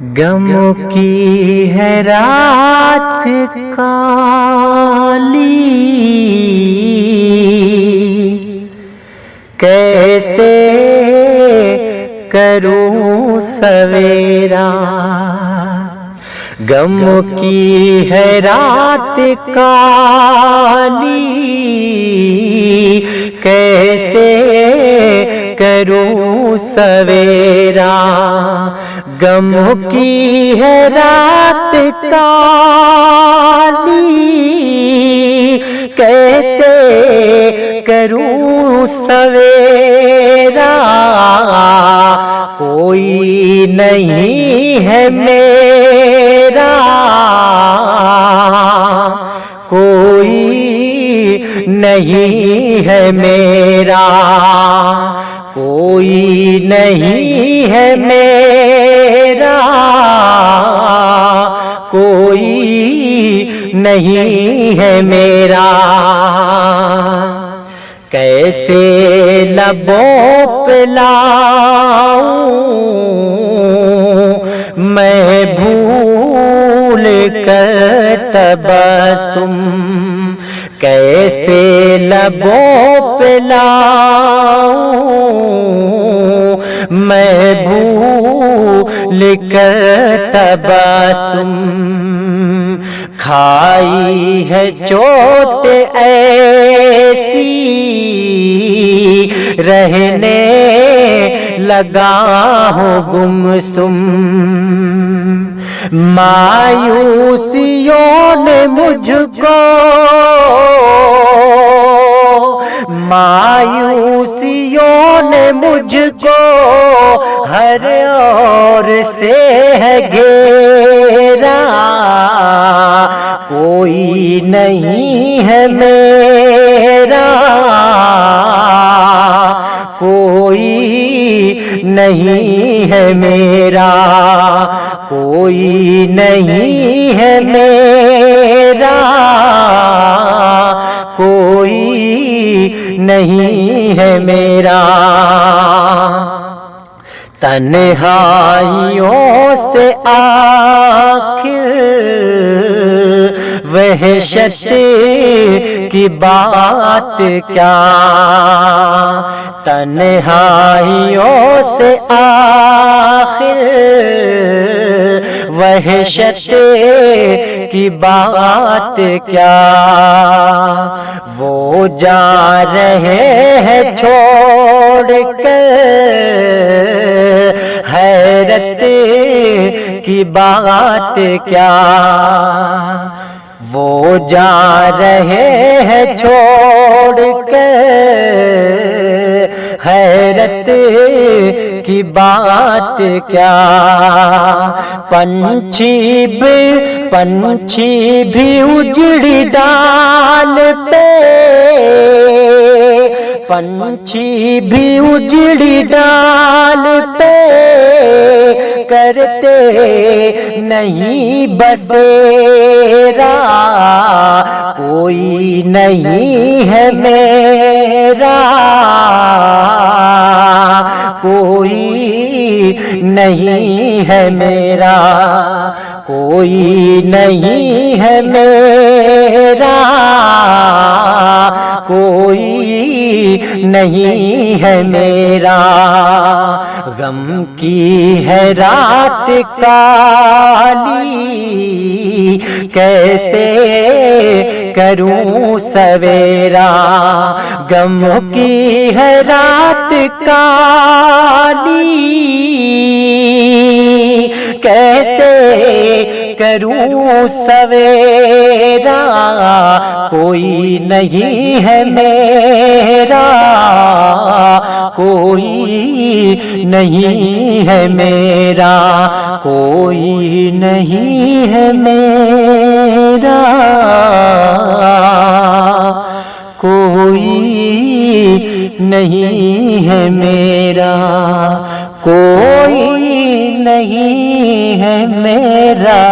غم کی ہے رات کالی، کیسے کروں سویرا۔ غم کی ہے رات کالی، کیسے کروں سویرا۔ غم کی ہے رات کالی، کیسے کروں سویرا۔ کوئی نہیں ہے میرا، کوئی نہیں ہے میرا، کوئی نہیں ہے میرا، کوئی نہیں ہے میرا۔ کیسے لبوں پہ لاؤں میں بھول کر تبسم، کیسے لبوں پہ لاؤں میں بھول کر تبسم۔ کھائی ہے چوٹ ایسی رہنے لگا ہوں گمسم، مایوسیوں نے مجھ کو، مایوسیوں نے مجھ کو ہر اور سے ہے گھیرا۔ کوئی نہیں ہے میرا، کوئی نہیں ہے میرا، کوئی نہیں ہے میرا، کوئی نہیں ہے میرا۔ تنہائیوں سے آخر وحشت کی بات کیا، تنہائیوں سے آخر وحشت کی بات کیا۔ وہ جا رہے ہیں چھوڑ کر حیرت کی بات کیا، وہ جا رہے ہیں چھوڑ کر حیرت کی بات کیا۔ پنچھی بھی اجڑی ڈال پہ، پنچھی بھی اجڑی ڈال پہ کرتے نہیں بسیرا۔ کوئی نہیں ہے میرا، کوئی نہیں ہے میرا، کوئی نہیں ہے میرا، کوئی نہیں ہے میرا۔ غم کی ہے رات کالی، کیسے کروں سویرا۔ غم کی ہے رات کالی، کیسے کروں سویرا۔ کوئی نہیں ہے میرا، کوئی نہیں ہے میرا، کوئی نہیں ہے میرا، کوئی نہیں ہے میرا، کوئی نہیں ہے میرا۔